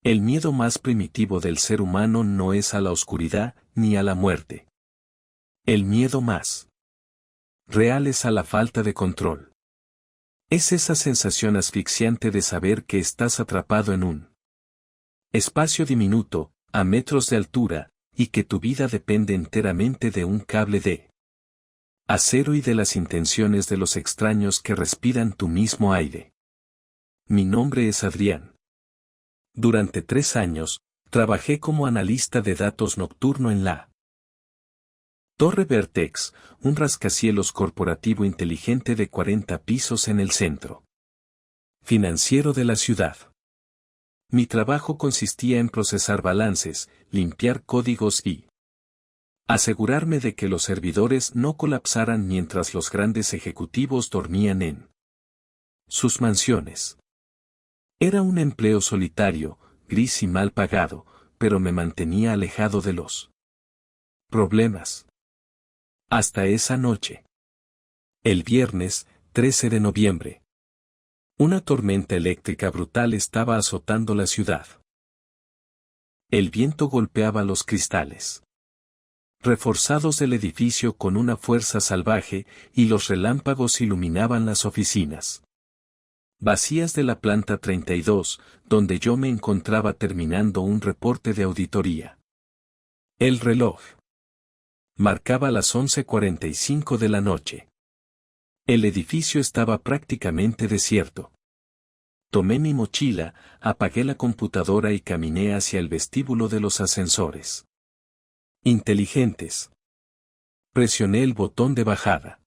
El miedo más primitivo del ser humano no es a la oscuridad ni a la muerte. El miedo más real es a la falta de control. Es esa sensación asfixiante de saber que estás atrapado en un espacio diminuto, a metros de altura, y que tu vida depende enteramente de un cable de acero y de las intenciones de los extraños que respiran tu mismo aire. Mi nombre es Adrián. Durante 3 años, trabajé como analista de datos nocturno en la Torre Vertex, un rascacielos corporativo inteligente de 40 pisos en el centro financiero de la ciudad. Mi trabajo consistía en procesar balances, limpiar códigos y asegurarme de que los servidores no colapsaran mientras los grandes ejecutivos dormían en sus mansiones. Era un empleo solitario, gris y mal pagado, pero me mantenía alejado de los problemas. Hasta esa noche. El viernes, 13 de noviembre. Una tormenta eléctrica brutal estaba azotando la ciudad. El viento golpeaba los cristales reforzados del edificio con una fuerza salvaje, y los relámpagos iluminaban las oficinas vacías de la planta 32, donde yo me encontraba terminando un reporte de auditoría. El reloj marcaba las 11:45 de la noche. El edificio estaba prácticamente desierto. Tomé mi mochila, apagué la computadora y caminé hacia el vestíbulo de los ascensores inteligentes. Presioné el botón de bajada.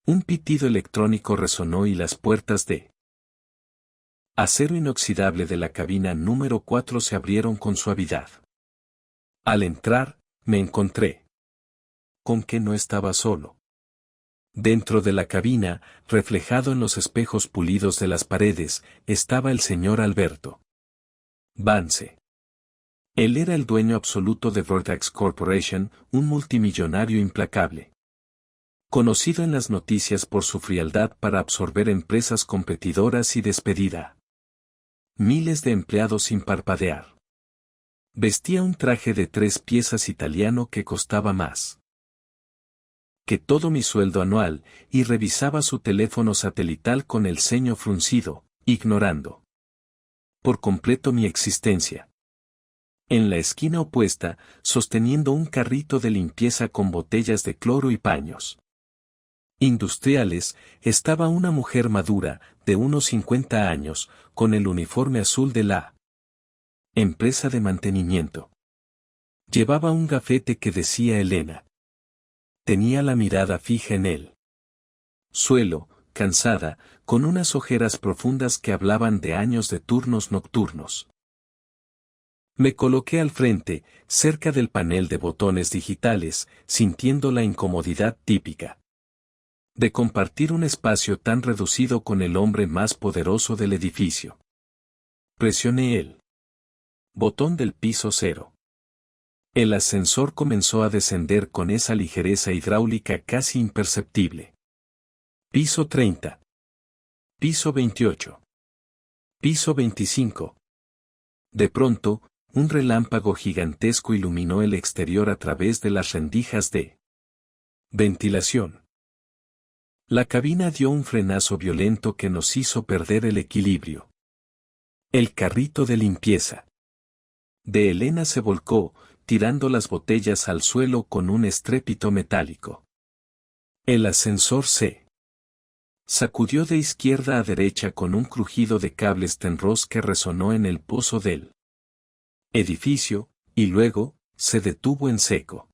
Un pitido electrónico resonó y las puertas de acero inoxidable de la cabina número 4 se abrieron con suavidad. Al entrar, me encontré con que no estaba solo. Dentro de la cabina, reflejado en los espejos pulidos de las paredes, estaba el señor Alberto Vance. Él era el dueño absoluto de Vertex Corporation, un multimillonario implacable, conocido en las noticias por su frialdad para absorber empresas competidoras y despedida miles de empleados sin parpadear. Vestía un traje de 3 piezas italiano que costaba más que todo mi sueldo anual, y revisaba su teléfono satelital con el ceño fruncido, ignorando por completo mi existencia. En la esquina opuesta, sosteniendo un carrito de limpieza con botellas de cloro y paños industriales, estaba una mujer madura, de unos 50 años, con el uniforme azul de la empresa de mantenimiento. Llevaba un gafete que decía Elena. Tenía la mirada fija en el suelo, cansada, con unas ojeras profundas que hablaban de años de turnos nocturnos. Me coloqué al frente, cerca del panel de botones digitales, sintiendo la incomodidad típica de compartir un espacio tan reducido con el hombre más poderoso del edificio. Presioné el botón del piso 0. El ascensor comenzó a descender con esa ligereza hidráulica casi imperceptible. Piso 30. Piso 28. Piso 25. De pronto, un relámpago gigantesco iluminó el exterior a través de las rendijas de ventilación. La cabina dio un frenazo violento que nos hizo perder el equilibrio. El carrito de limpieza de Elena se volcó, tirando las botellas al suelo con un estrépito metálico. El ascensor se sacudió de izquierda a derecha con un crujido de cables Tenros que resonó en el pozo del edificio, y luego, se detuvo en seco.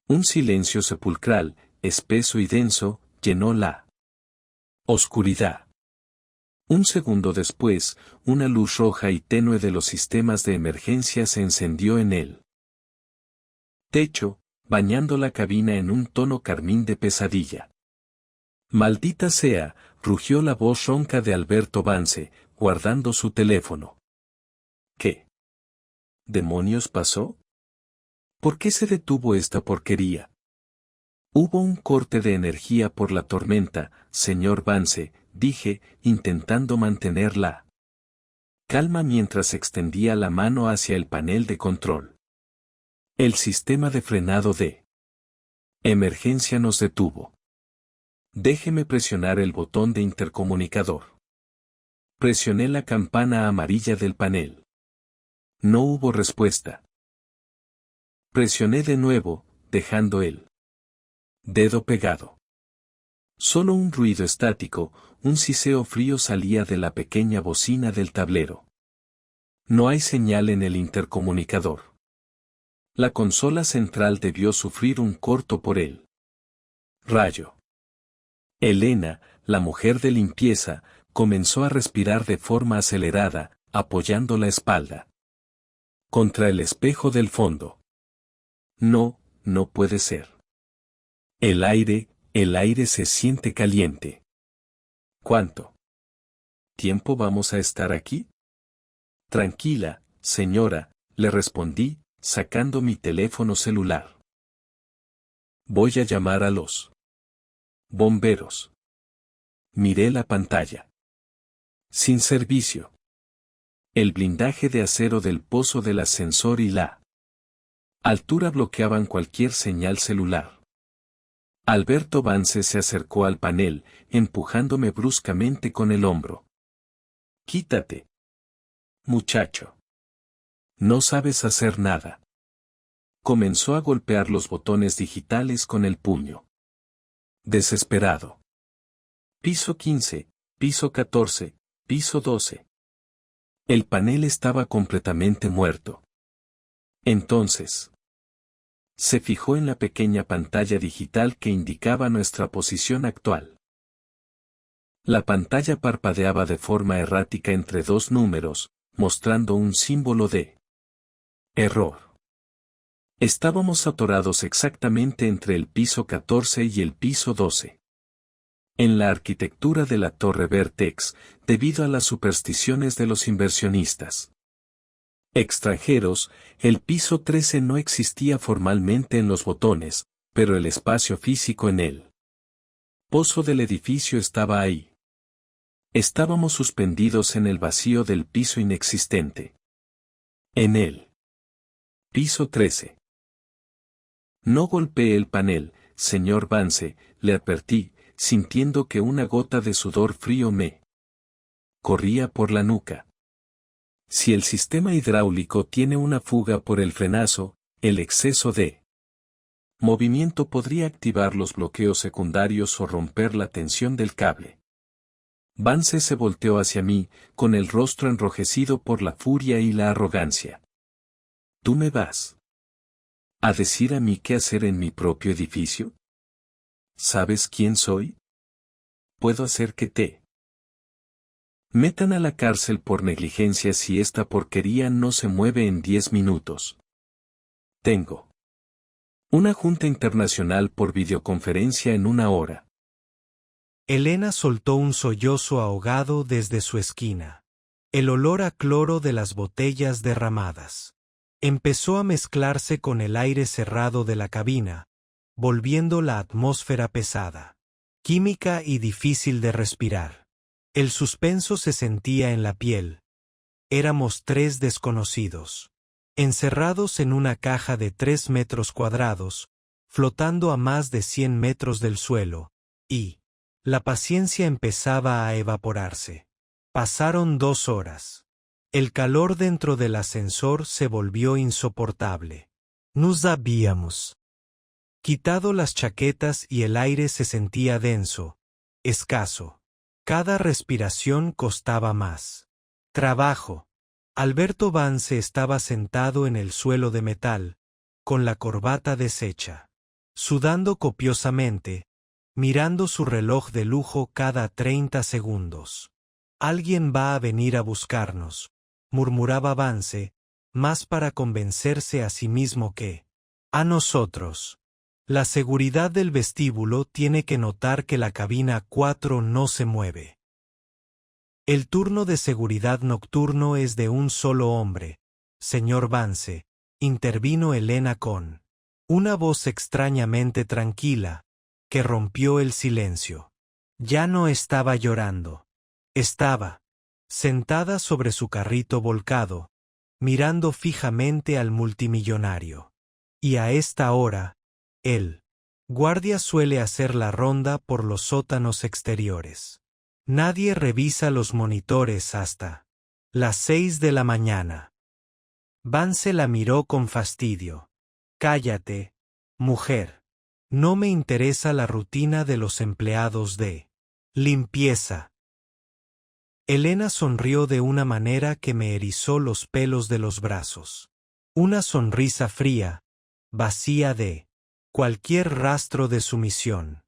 Un silencio sepulcral, espeso y denso, llenó la oscuridad. Un segundo después, una luz roja y tenue de los sistemas de emergencia se encendió en el techo, bañando la cabina en un tono carmín de pesadilla. «Maldita sea», rugió la voz ronca de Alberto Vance, guardando su teléfono. «¿Qué demonios pasó? ¿Por qué se detuvo esta porquería?» «Hubo un corte de energía por la tormenta, señor Vance», dije, intentando mantener la calma mientras extendía la mano hacia el panel de control. El sistema de frenado de emergencia nos detuvo. Déjeme presionar el botón de intercomunicador. Presioné la campana amarilla del panel. No hubo respuesta. Presioné de nuevo, dejando el dedo pegado. Solo un ruido estático, un siseo frío salía de la pequeña bocina del tablero. No hay señal en el intercomunicador. La consola central debió sufrir un corto por el rayo. Elena, la mujer de limpieza, comenzó a respirar de forma acelerada, apoyando la espalda contra el espejo del fondo. No, no puede ser. El aire se siente caliente. ¿Cuánto tiempo vamos a estar aquí? Tranquila, señora, le respondí, sacando mi teléfono celular. Voy a llamar a los bomberos. Miré la pantalla. Sin servicio. El blindaje de acero del pozo del ascensor y la altura bloqueaban cualquier señal celular. Alberto Vance se acercó al panel, empujándome bruscamente con el hombro. Quítate, muchacho. No sabes hacer nada. Comenzó a golpear los botones digitales con el puño. Desesperado. Piso 15, piso 14, piso 12. El panel estaba completamente muerto. Entonces, se fijó en la pequeña pantalla digital que indicaba nuestra posición actual. La pantalla parpadeaba de forma errática entre dos números, mostrando un símbolo de error. Estábamos atorados exactamente entre el piso 14 y el piso 12. En la arquitectura de la Torre Vertex, debido a las supersticiones de los inversionistas extranjeros, el piso 13 no existía formalmente en los botones, pero el espacio físico en el pozo del edificio estaba ahí. Estábamos suspendidos en el vacío del piso inexistente. En el piso 13. No golpee el panel, señor Vance, le advertí, sintiendo que una gota de sudor frío me corría por la nuca. Si el sistema hidráulico tiene una fuga por el frenazo, el exceso de movimiento podría activar los bloqueos secundarios o romper la tensión del cable. Vance se volteó hacia mí, con el rostro enrojecido por la furia y la arrogancia. ¿Tú me vas a decir a mí qué hacer en mi propio edificio? ¿Sabes quién soy? Puedo hacer que te metan a la cárcel por negligencia si esta porquería no se mueve en 10 minutos. Tengo una junta internacional por videoconferencia en 1 hora. Elena soltó un sollozo ahogado desde su esquina. El olor a cloro de las botellas derramadas empezó a mezclarse con el aire cerrado de la cabina, volviendo la atmósfera pesada, química y difícil de respirar. El suspenso se sentía en la piel. Éramos 3 desconocidos, encerrados en una caja de 3 metros cuadrados, flotando a más de 100 metros del suelo, y la paciencia empezaba a evaporarse. Pasaron 2 horas. El calor dentro del ascensor se volvió insoportable. Nos habíamos quitado las chaquetas y el aire se sentía denso, escaso. Cada respiración costaba más trabajo. Alberto Vance estaba sentado en el suelo de metal, con la corbata deshecha, sudando copiosamente, mirando su reloj de lujo cada 30 segundos. Alguien va a venir a buscarnos, murmuraba Vance, más para convencerse a sí mismo que a nosotros. La seguridad del vestíbulo tiene que notar que la cabina 4 no se mueve. El turno de seguridad nocturno es de un solo hombre, señor Vance, intervino Elena con una voz extrañamente tranquila, que rompió el silencio. Ya no estaba llorando. Estaba sentada sobre su carrito volcado, mirando fijamente al multimillonario. Y a esta hora, el guardia suele hacer la ronda por los sótanos exteriores. Nadie revisa los monitores hasta las 6 de la mañana. Vance la miró con fastidio. Cállate, mujer. No me interesa la rutina de los empleados de limpieza. Elena sonrió de una manera que me erizó los pelos de los brazos. Una sonrisa fría, vacía de cualquier rastro de sumisión.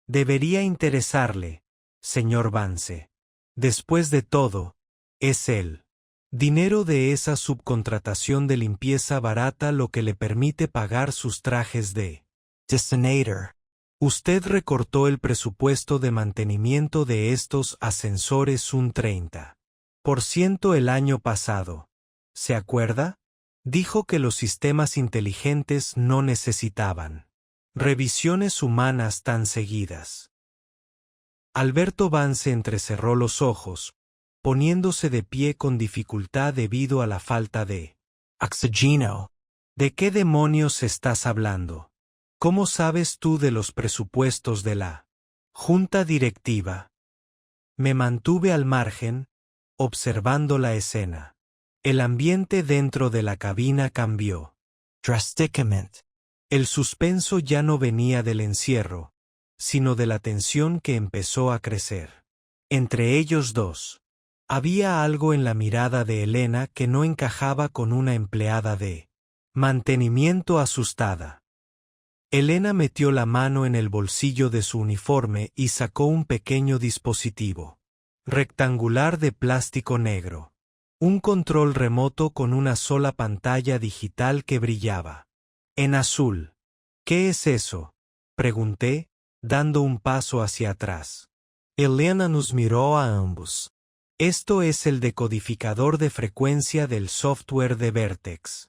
Debería interesarle, señor Vance. Después de todo, es el dinero de esa subcontratación de limpieza barata lo que le permite pagar sus trajes de designator. Usted recortó el presupuesto de mantenimiento de estos ascensores un 30% el año pasado. ¿Se acuerda? Dijo que los sistemas inteligentes no necesitaban revisiones humanas tan seguidas. Alberto Vance entrecerró los ojos, poniéndose de pie con dificultad debido a la falta de oxígeno. ¿De qué demonios estás hablando? ¿Cómo sabes tú de los presupuestos de la junta directiva? Me mantuve al margen, observando la escena. El ambiente dentro de la cabina cambió drásticamente. El suspenso ya no venía del encierro, sino de la tensión que empezó a crecer. Entre ellos dos, había algo en la mirada de Elena que no encajaba con una empleada de mantenimiento asustada. Elena metió la mano en el bolsillo de su uniforme y sacó un pequeño dispositivo rectangular de plástico negro. Un control remoto con una sola pantalla digital que brillaba en azul. ¿Qué es eso?, pregunté, dando un paso hacia atrás. Elena nos miró a ambos. Esto es el decodificador de frecuencia del software de Vertex.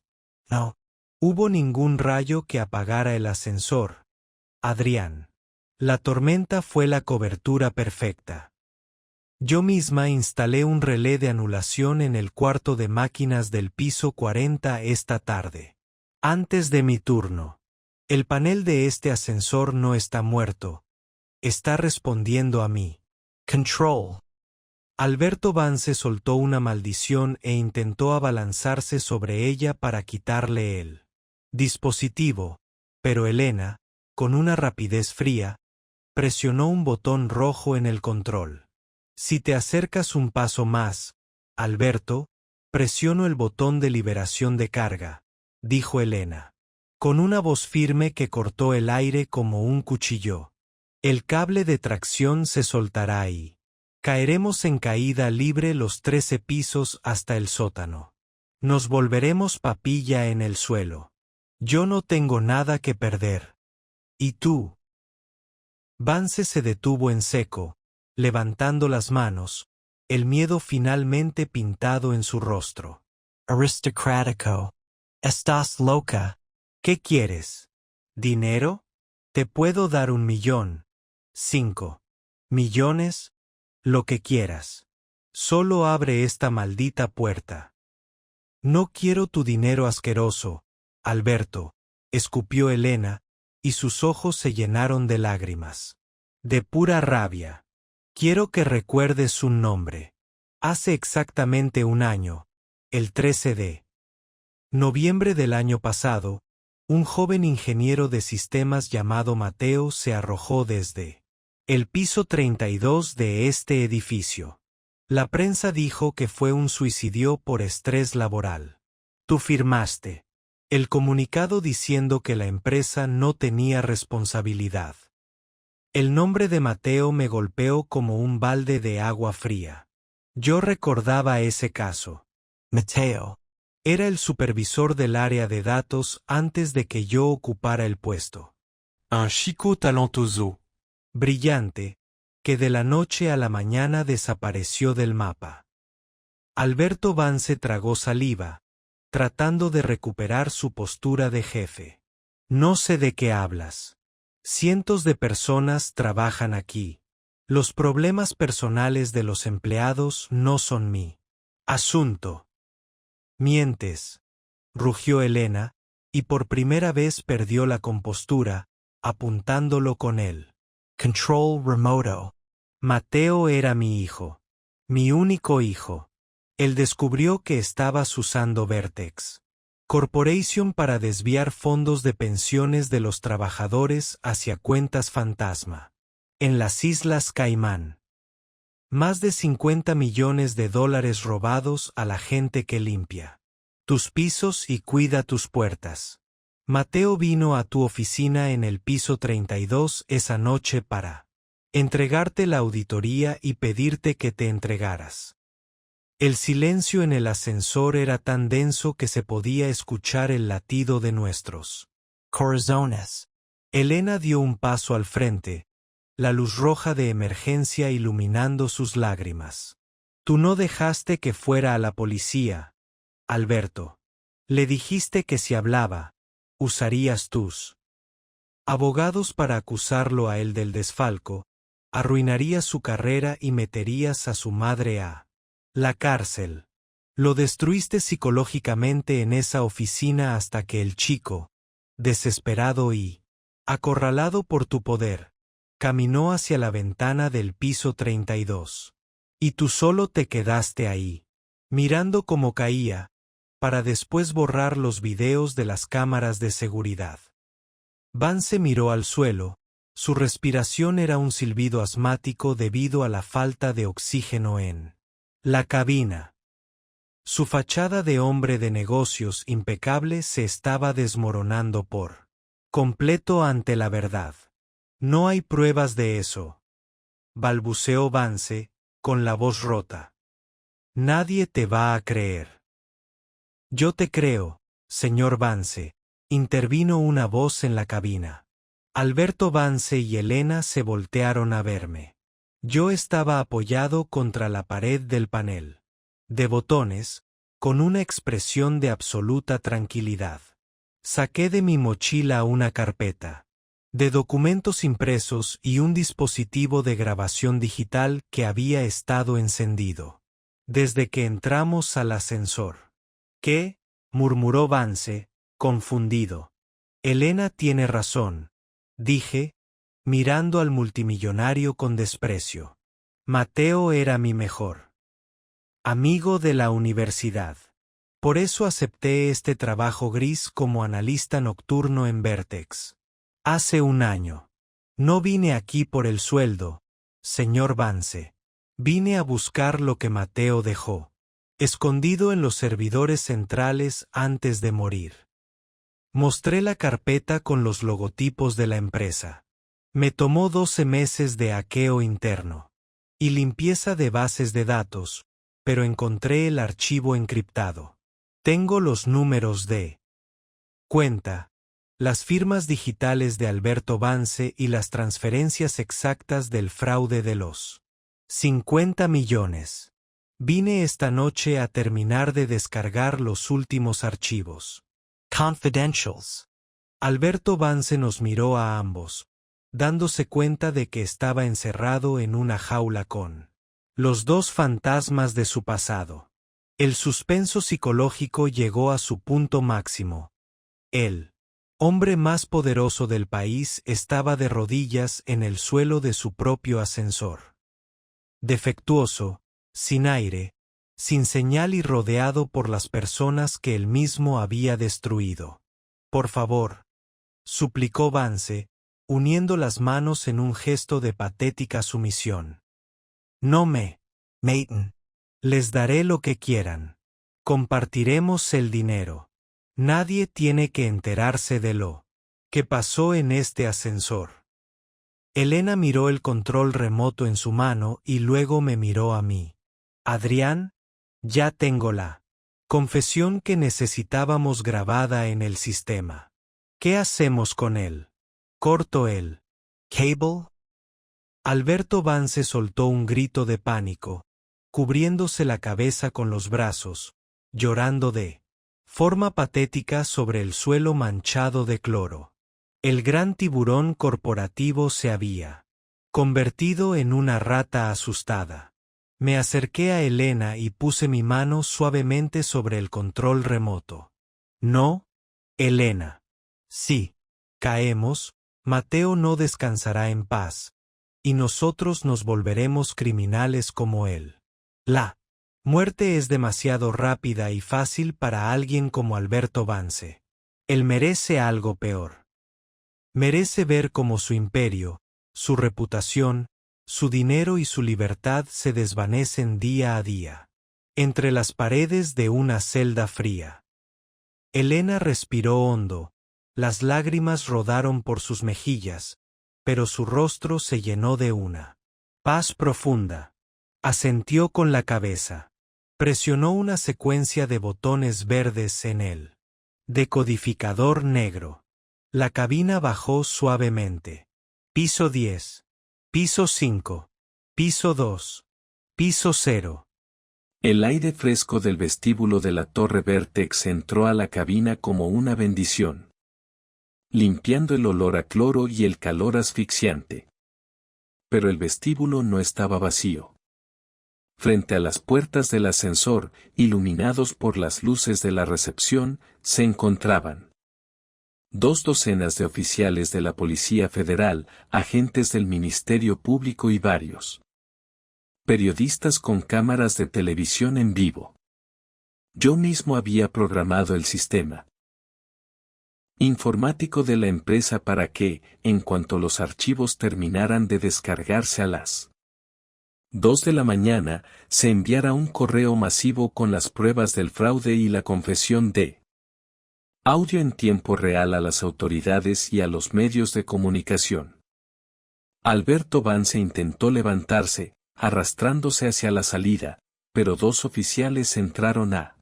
No hubo ningún rayo que apagara el ascensor, Adrián. La tormenta fue la cobertura perfecta. Yo misma instalé un relé de anulación en el cuarto de máquinas del piso 40 esta tarde. Antes de mi turno. El panel de este ascensor no está muerto. Está respondiendo a mí. Control. Alberto Vance soltó una maldición e intentó abalanzarse sobre ella para quitarle el dispositivo, pero Elena, con una rapidez fría, presionó un botón rojo en el control. Si te acercas un paso más, Alberto, presiono el botón de liberación de carga, dijo Elena, con una voz firme que cortó el aire como un cuchillo. El cable de tracción se soltará y caeremos en caída libre los 13 pisos hasta el sótano. Nos volveremos papilla en el suelo. Yo no tengo nada que perder. ¿Y tú? Vance se detuvo en seco, levantando las manos, el miedo finalmente pintado en su rostro. Aristocrático. Estás loca. ¿Qué quieres? ¿Dinero? Te puedo dar 1 millón. 5 millones. Lo que quieras. Solo abre esta maldita puerta. No quiero tu dinero asqueroso, Alberto, escupió Elena, y sus ojos se llenaron de lágrimas. De pura rabia. Quiero que recuerdes un nombre. Hace exactamente 1 año, el 13 de noviembre del año pasado, un joven ingeniero de sistemas llamado Mateo se arrojó desde el piso 32 de este edificio. La prensa dijo que fue un suicidio por estrés laboral. Tú firmaste el comunicado diciendo que la empresa no tenía responsabilidad. El nombre de Mateo me golpeó como un balde de agua fría. Yo recordaba ese caso. Mateo era el supervisor del área de datos antes de que yo ocupara el puesto. Un chico talentoso, brillante, que de la noche a la mañana desapareció del mapa. Alberto Vance tragó saliva, tratando de recuperar su postura de jefe. No sé de qué hablas. Cientos de personas trabajan aquí. Los problemas personales de los empleados no son mi asunto. Mientes, rugió Elena, y por primera vez perdió la compostura, apuntándolo con él. Control remoto. Mateo era mi hijo. Mi único hijo. Él descubrió que estabas usando Vertex Corporation para desviar fondos de pensiones de los trabajadores hacia cuentas fantasma. En las Islas Caimán. Más de 50 millones de dólares robados a la gente que limpia tus pisos y cuida tus puertas. Mateo vino a tu oficina en el piso 32 esa noche para entregarte la auditoría y pedirte que te entregaras. El silencio en el ascensor era tan denso que se podía escuchar el latido de nuestros corazones. Elena dio un paso al frente, la luz roja de emergencia iluminando sus lágrimas. Tú no dejaste que fuera a la policía, Alberto. Le dijiste que si hablaba, usarías tus abogados para acusarlo a él del desfalco, arruinarías su carrera y meterías a su madre a la cárcel. Lo destruiste psicológicamente en esa oficina hasta que el chico, desesperado y acorralado por tu poder, caminó hacia la ventana del piso 32. Y tú solo te quedaste ahí, mirando cómo caía, para después borrar los videos de las cámaras de seguridad. Vance miró al suelo, su respiración era un silbido asmático debido a la falta de oxígeno en la cabina. Su fachada de hombre de negocios impecable se estaba desmoronando por completo ante la verdad. No hay pruebas de eso, balbuceó Vance, con la voz rota. Nadie te va a creer. Yo te creo, señor Vance, intervino una voz en la cabina. Alberto Vance y Elena se voltearon a verme. Yo estaba apoyado contra la pared del panel de botones, con una expresión de absoluta tranquilidad. Saqué de mi mochila una carpeta de documentos impresos y un dispositivo de grabación digital que había estado encendido desde que entramos al ascensor. ¿Qué? Murmuró Vance, confundido. Elena tiene razón, dije, mirando al multimillonario con desprecio. Mateo era mi mejor amigo de la universidad. Por eso acepté este trabajo gris como analista nocturno en Vertex. Hace un año. No vine aquí por el sueldo, señor Vance. Vine a buscar lo que Mateo dejó, escondido en los servidores centrales antes de morir. Mostré la carpeta con los logotipos de la empresa. Me tomó 12 meses de hackeo interno y limpieza de bases de datos, pero encontré el archivo encriptado. Tengo los números de cuenta, las firmas digitales de Alberto Vance y las transferencias exactas del fraude de los 50 millones. Vine esta noche a terminar de descargar los últimos archivos. Confidentials. Alberto Vance nos miró a ambos, dándose cuenta de que estaba encerrado en una jaula con los dos fantasmas de su pasado. El suspenso psicológico llegó a su punto máximo. El hombre más poderoso del país estaba de rodillas en el suelo de su propio ascensor. Defectuoso, sin aire, sin señal y rodeado por las personas que él mismo había destruido. Por favor, suplicó Vance, uniendo las manos en un gesto de patética sumisión. No me maten. Les daré lo que quieran. Compartiremos el dinero. Nadie tiene que enterarse de lo que pasó en este ascensor. Elena miró el control remoto en su mano y luego me miró a mí. Adrián, ya tengo la confesión que necesitábamos grabada en el sistema. ¿Qué hacemos con él? ¿Corto el cable? Alberto Vance soltó un grito de pánico, cubriéndose la cabeza con los brazos, llorando de forma patética sobre el suelo manchado de cloro. El gran tiburón corporativo se había convertido en una rata asustada. Me acerqué a Elena y puse mi mano suavemente sobre el control remoto. No, Elena. Si caemos, Mateo no descansará en paz, y nosotros nos volveremos criminales como él. La muerte es demasiado rápida y fácil para alguien como Alberto Vance. Él merece algo peor. Merece ver cómo su imperio, su reputación, su dinero y su libertad se desvanecen día a día, entre las paredes de una celda fría. Elena respiró hondo, las lágrimas rodaron por sus mejillas, pero su rostro se llenó de una paz profunda. Asintió con la cabeza. Presionó una secuencia de botones verdes en el decodificador negro. La cabina bajó suavemente. Piso 10. Piso 5. Piso 2. Piso 0. El aire fresco del vestíbulo de la torre Vertex entró a la cabina como una bendición, limpiando el olor a cloro y el calor asfixiante. Pero el vestíbulo no estaba vacío. Frente a las puertas del ascensor, iluminados por las luces de la recepción, se encontraban 2 docenas de oficiales de la Policía Federal, agentes del Ministerio Público y varios periodistas con cámaras de televisión en vivo. Yo mismo había programado el sistema informático de la empresa para que, en cuanto los archivos terminaran de descargarse a las 2 de la mañana, se enviara un correo masivo con las pruebas del fraude y la confesión de audio en tiempo real a las autoridades y a los medios de comunicación. Alberto Vance intentó levantarse, arrastrándose hacia la salida, pero 2 oficiales entraron a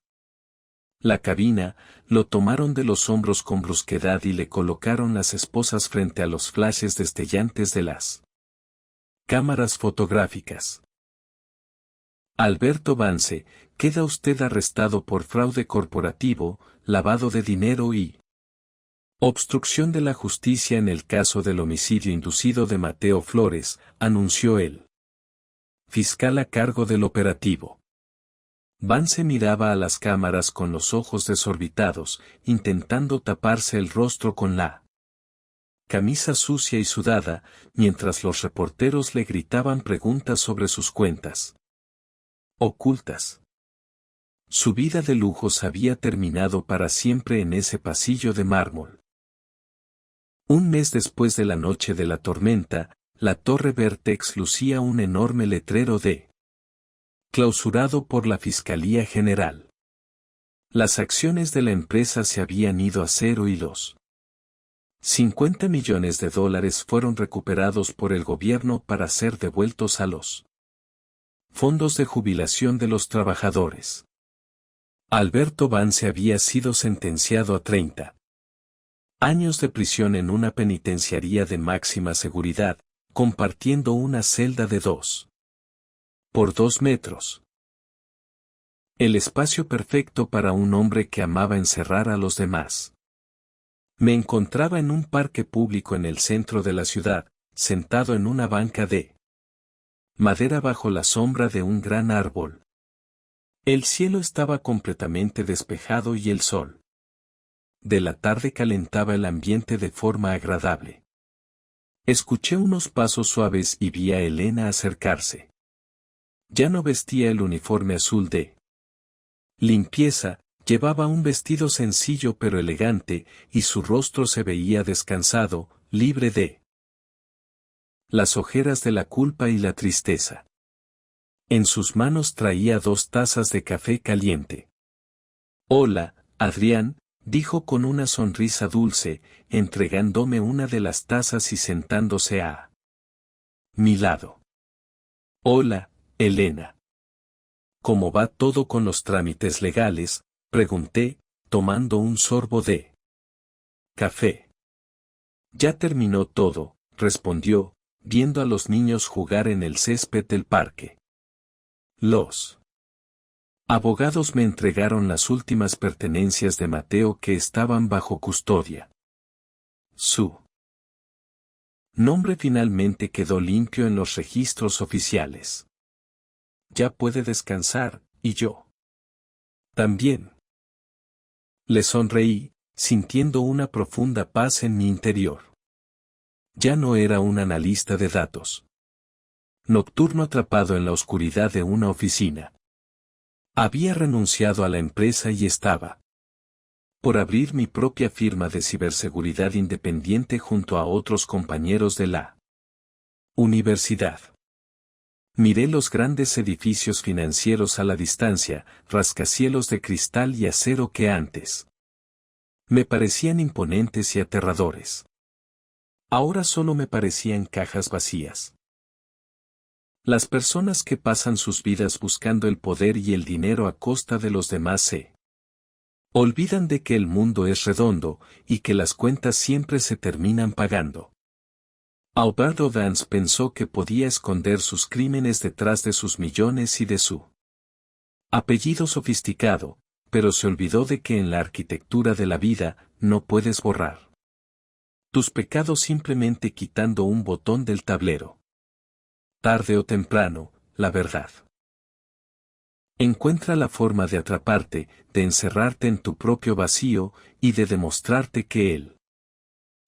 la cabina, lo tomaron de los hombros con brusquedad y le colocaron las esposas frente a los flashes destellantes de las cámaras fotográficas. Alberto Vance, queda usted arrestado por fraude corporativo, lavado de dinero y obstrucción de la justicia en el caso del homicidio inducido de Mateo Flores, anunció el fiscal a cargo del operativo. Vance miraba a las cámaras con los ojos desorbitados, intentando taparse el rostro con la camisa sucia y sudada, mientras los reporteros le gritaban preguntas sobre sus cuentas ocultas. Su vida de lujos había terminado para siempre en ese pasillo de mármol. Un mes después de la noche de la tormenta, la torre Vertex lucía un enorme letrero de clausurado por la Fiscalía General. Las acciones de la empresa se habían ido a cero y los $50 millones fueron recuperados por el gobierno para ser devueltos a los fondos de jubilación de los trabajadores. Alberto Vance había sido sentenciado a 30 años de prisión en una penitenciaría de máxima seguridad, compartiendo una celda de 2 por 2 metros. El espacio perfecto para un hombre que amaba encerrar a los demás. Me encontraba en un parque público en el centro de la ciudad, sentado en una banca de madera bajo la sombra de un gran árbol. El cielo estaba completamente despejado y el sol de la tarde calentaba el ambiente de forma agradable. Escuché unos pasos suaves y vi a Elena acercarse. Ya no vestía el uniforme azul de limpieza, llevaba un vestido sencillo pero elegante, y su rostro se veía descansado, libre de las ojeras de la culpa y la tristeza. En sus manos traía 2 tazas de café caliente. Hola, Adrián, dijo con una sonrisa dulce, entregándome una de las tazas y sentándose a mi lado. Hola, Elena. ¿Cómo va todo con los trámites legales?, pregunté, tomando un sorbo de café. Ya terminó todo, respondió, viendo a los niños jugar en el césped del parque. Los abogados me entregaron las últimas pertenencias de Mateo que estaban bajo custodia. Su Nombre finalmente quedó limpio en los registros oficiales. Ya puede descansar, y yo también. Le sonreí, sintiendo una profunda paz en mi interior. Ya no era un analista de datos nocturno atrapado en la oscuridad de una oficina. Había renunciado a la empresa y estaba por abrir mi propia firma de ciberseguridad independiente junto a otros compañeros de la universidad. Miré los grandes edificios financieros a la distancia, rascacielos de cristal y acero que antes me parecían imponentes y aterradores. Ahora solo me parecían cajas vacías. Las personas que pasan sus vidas buscando el poder y el dinero a costa de los demás se olvidan de que el mundo es redondo y que las cuentas siempre se terminan pagando. Alberto Vance pensó que podía esconder sus crímenes detrás de sus millones y de su apellido sofisticado, pero se olvidó de que en la arquitectura de la vida no puedes borrar tus pecados simplemente quitando un botón del tablero. Tarde o temprano, la verdad encuentra la forma de atraparte, de encerrarte en tu propio vacío y de demostrarte que el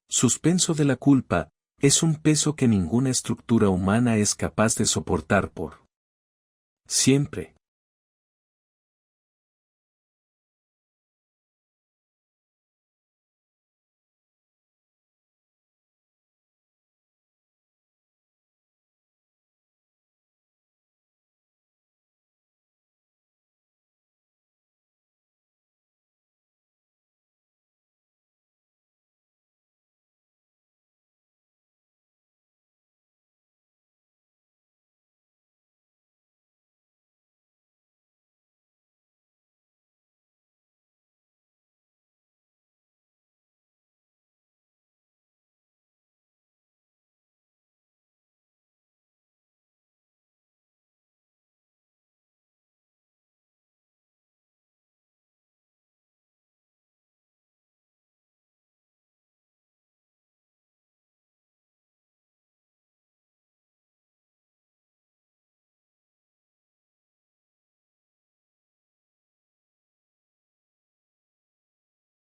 suspenso de la culpa es un peso que ninguna estructura humana es capaz de soportar por siempre.